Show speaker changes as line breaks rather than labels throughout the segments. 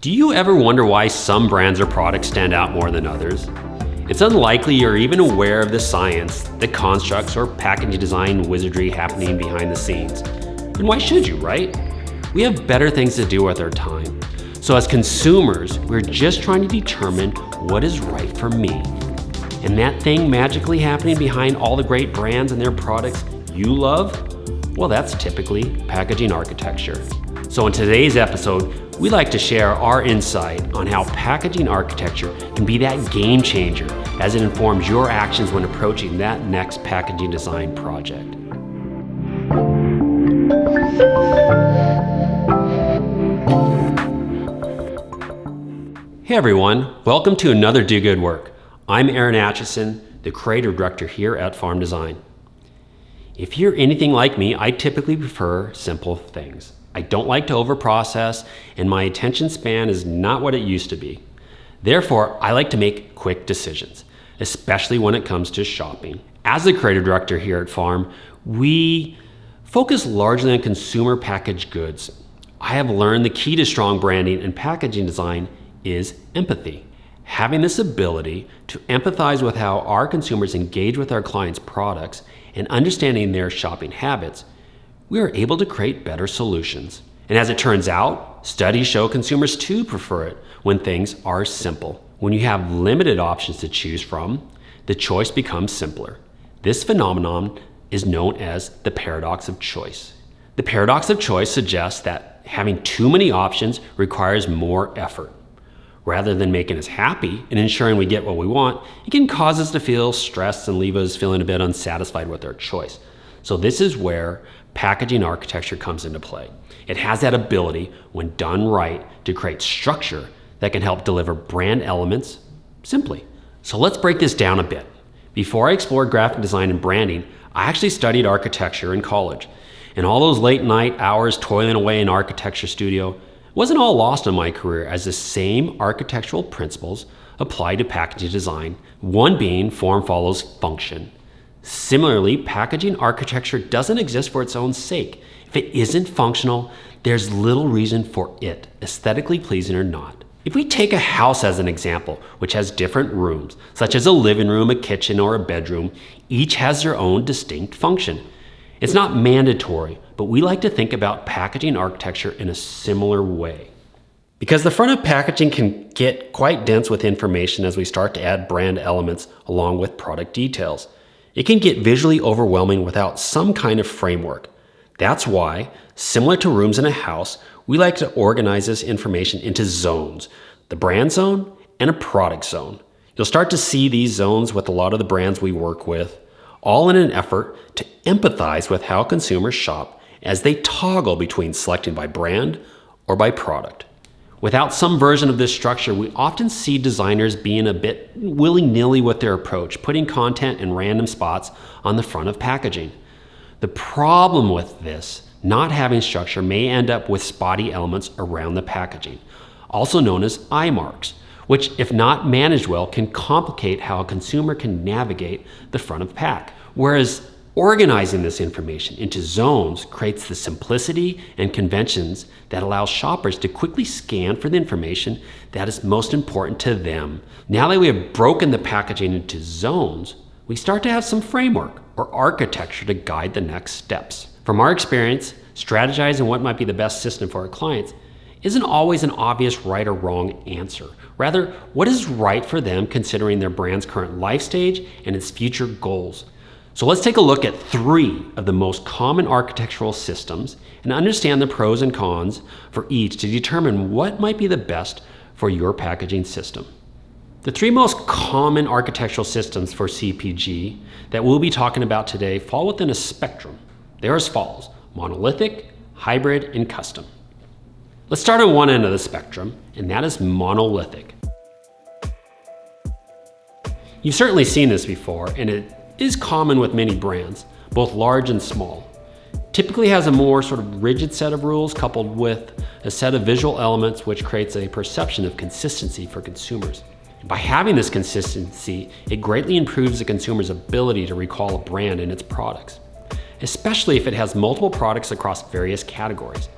Do you ever wonder why some brands or products stand out more than others? It's unlikely you're even aware of the science, the constructs, or packaging design wizardry happening behind the scenes. And why should you, right? We have better things to do with our time. So as consumers, we're just trying to determine what is right for me. And that thing magically happening behind all the great brands and their products you love? Well, that's typically packaging architecture. So in today's episode, we'd like to share our insight on how packaging architecture can be that game changer as it informs your actions when approaching that next packaging design project. Hey everyone, welcome to another Do Good Work. I'm Aaron Atchison, the creative director here at Farm Design. If you're anything like me, I typically prefer simple things. I don't like to overprocess, and my attention span is not what it used to be. Therefore, I like to make quick decisions, especially when it comes to shopping. As the creative director here at Farm, we focus largely on consumer packaged goods. I have learned the key to strong branding and packaging design is empathy. Having this ability to empathize with how our consumers engage with our clients' products and understanding their shopping habits, we are able to create better solutions. And as it turns out, studies show consumers too prefer it when things are simple. When you have limited options to choose from, the choice becomes simpler. This phenomenon is known as the paradox of choice. The paradox of choice suggests that having too many options requires more effort. Rather than making us happy and ensuring we get what we want, it can cause us to feel stressed and leave us feeling a bit unsatisfied with our choice. So this is where packaging architecture comes into play. It has that ability, when done right, to create structure that can help deliver brand elements simply. So let's break this down a bit. Before I explored graphic design and branding, I actually studied architecture in college. And all those late night hours toiling away in architecture studio wasn't all lost in my career, as the same architectural principles apply to packaging design, one being form follows function. Similarly, packaging architecture doesn't exist for its own sake. If it isn't functional, there's little reason for it, aesthetically pleasing or not. If we take a house as an example, which has different rooms, such as a living room, a kitchen, or a bedroom, each has their own distinct function. It's not mandatory, but we like to think about packaging architecture in a similar way. Because the front of packaging can get quite dense with information as we start to add brand elements along with product details. It can get visually overwhelming without some kind of framework. That's why, similar to rooms in a house, we like to organize this information into zones, the brand zone and a product zone. You'll start to see these zones with a lot of the brands we work with, all in an effort to empathize with how consumers shop as they toggle between selecting by brand or by product. Without some version of this structure, we often see designers being a bit willy-nilly with their approach, putting content in random spots on the front of packaging. The problem with this, not having structure, may end up with spotty elements around the packaging, also known as eye marks, which, if not managed well, can complicate how a consumer can navigate the front of pack. Whereas organizing this information into zones creates the simplicity and conventions that allows shoppers to quickly scan for the information that is most important to them. Now that we have broken the packaging into zones, we start to have some framework or architecture to guide the next steps. From our experience, strategizing what might be the best system for our clients isn't always an obvious right or wrong answer. Rather, what is right for them considering their brand's current life stage and its future goals. So let's take a look at 3 of the most common architectural systems and understand the pros and cons for each to determine what might be the best for your packaging system. The 3 most common architectural systems for CPG that we'll be talking about today fall within a spectrum. They're as follows: monolithic, hybrid, and custom. Let's start on one end of the spectrum, and that is monolithic. You've certainly seen this before, and it is common with many brands, both large and small. Typically has a more sort of rigid set of rules coupled with a set of visual elements which creates a perception of consistency for consumers. By having this consistency, it greatly improves the consumer's ability to recall a brand and its products, especially if it has multiple products across various categories.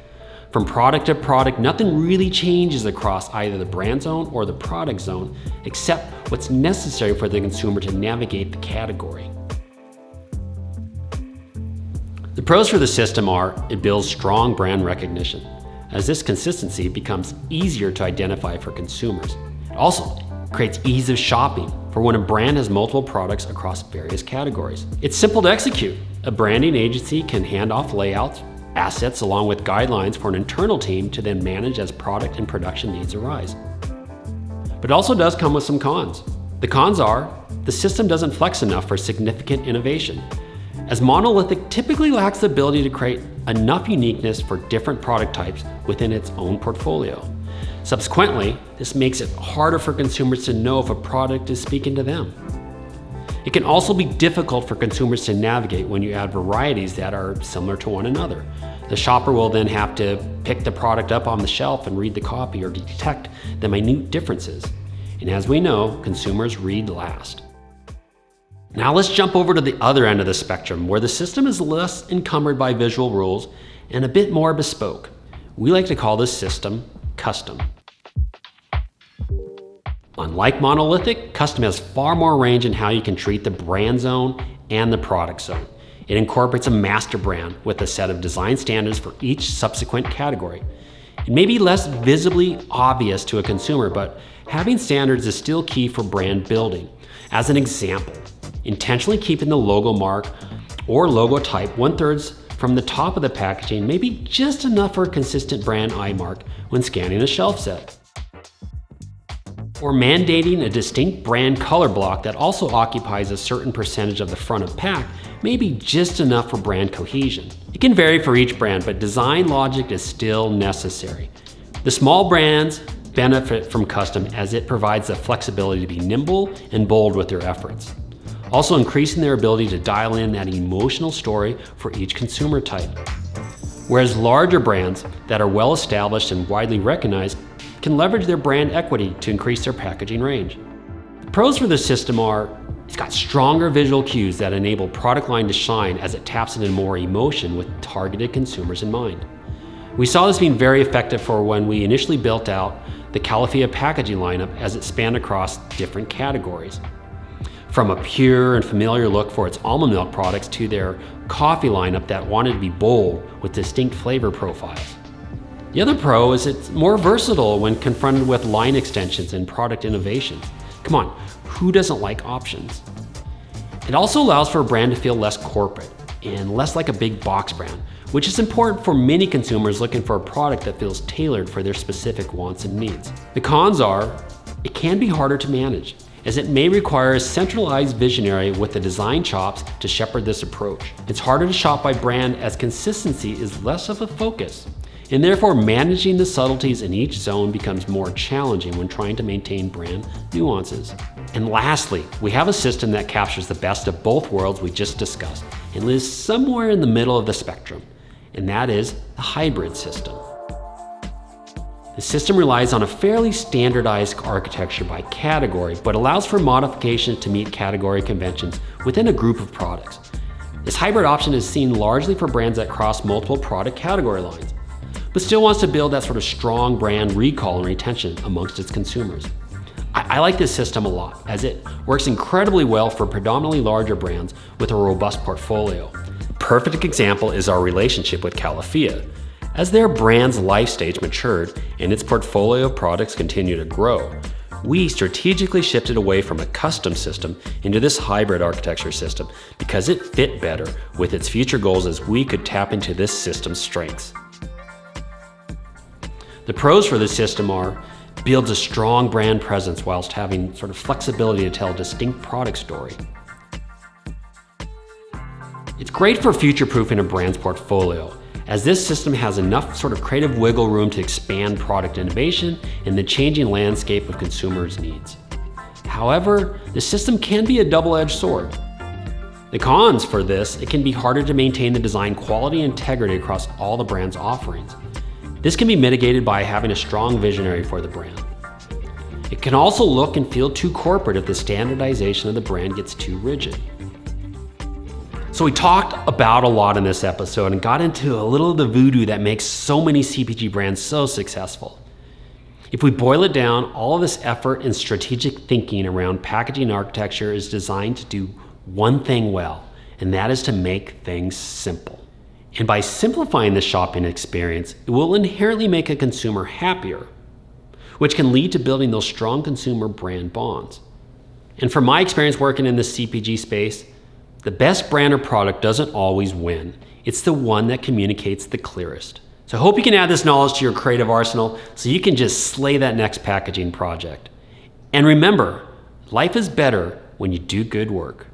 From product to product, nothing really changes across either the brand zone or the product zone, except what's necessary for the consumer to navigate the category. The pros for the system are it builds strong brand recognition, as this consistency becomes easier to identify for consumers. It also creates ease of shopping for when a brand has multiple products across various categories. It's simple to execute. A branding agency can hand off layouts, assets, along with guidelines for an internal team to then manage as product and production needs arise. But it also does come with some cons. The cons are the system doesn't flex enough for significant innovation, as monolithic typically lacks the ability to create enough uniqueness for different product types within its own portfolio. Subsequently, this makes it harder for consumers to know if a product is speaking to them. It can also be difficult for consumers to navigate when you add varieties that are similar to one another. The shopper will then have to pick the product up on the shelf and read the copy or detect the minute differences. And as we know, consumers read last. Now let's jump over to the other end of the spectrum, where the system is less encumbered by visual rules and a bit more bespoke. We like to call this system custom. Unlike monolithic, custom has far more range in how you can treat the brand zone and the product zone. It incorporates a master brand with a set of design standards for each subsequent category. It may be less visibly obvious to a consumer, but having standards is still key for brand building. As an example, intentionally keeping the logo mark or logo type 1/3 from the top of the packaging may be just enough for a consistent brand eye mark when scanning a shelf set. Or mandating a distinct brand color block that also occupies a certain percentage of the front of pack may be just enough for brand cohesion. It can vary for each brand, but design logic is still necessary. The small brands benefit from custom as it provides the flexibility to be nimble and bold with their efforts, also increasing their ability to dial in that emotional story for each consumer type. Whereas larger brands that are well established and widely recognized can leverage their brand equity to increase their packaging range. The pros for this system are it's got stronger visual cues that enable product line to shine as it taps into more emotion with targeted consumers in mind. We saw this being very effective for when we initially built out the Califia packaging lineup as it spanned across different categories. From a pure and familiar look for its almond milk products to their coffee lineup that wanted to be bold with distinct flavor profiles. The other pro is it's more versatile when confronted with line extensions and product innovations. Come on, who doesn't like options? It also allows for a brand to feel less corporate and less like a big box brand, which is important for many consumers looking for a product that feels tailored for their specific wants and needs. The cons are, it can be harder to manage, as it may require a centralized visionary with the design chops to shepherd this approach. It's harder to shop by brand as consistency is less of a focus, and therefore managing the subtleties in each zone becomes more challenging when trying to maintain brand nuances. And lastly, we have a system that captures the best of both worlds we just discussed and lives somewhere in the middle of the spectrum, and that is the hybrid system. The system relies on a fairly standardized architecture by category, but allows for modifications to meet category conventions within a group of products. This hybrid option is seen largely for brands that cross multiple product category lines, but still wants to build that sort of strong brand recall and retention amongst its consumers. I like this system a lot, as it works incredibly well for predominantly larger brands with a robust portfolio. A perfect example is our relationship with Califia. As their brand's life stage matured and its portfolio of products continued to grow, we strategically shifted away from a custom system into this hybrid architecture system because it fit better with its future goals as we could tap into this system's strengths. The pros for this system are builds a strong brand presence whilst having sort of flexibility to tell a distinct product story. It's great for future-proofing a brand's portfolio, as this system has enough sort of creative wiggle room to expand product innovation in the changing landscape of consumers' needs. However, the system can be a double-edged sword. The cons for this, it can be harder to maintain the design quality and integrity across all the brand's offerings. This can be mitigated by having a strong visionary for the brand. It can also look and feel too corporate if the standardization of the brand gets too rigid. So we talked about a lot in this episode and got into a little of the voodoo that makes so many CPG brands so successful. If we boil it down, all of this effort and strategic thinking around packaging architecture is designed to do one thing well, and that is to make things simple. And by simplifying the shopping experience, it will inherently make a consumer happier, which can lead to building those strong consumer brand bonds. And from my experience working in the CPG space, the best brand or product doesn't always win. It's the one that communicates the clearest. So I hope you can add this knowledge to your creative arsenal so you can just slay that next packaging project. And remember, life is better when you do good work.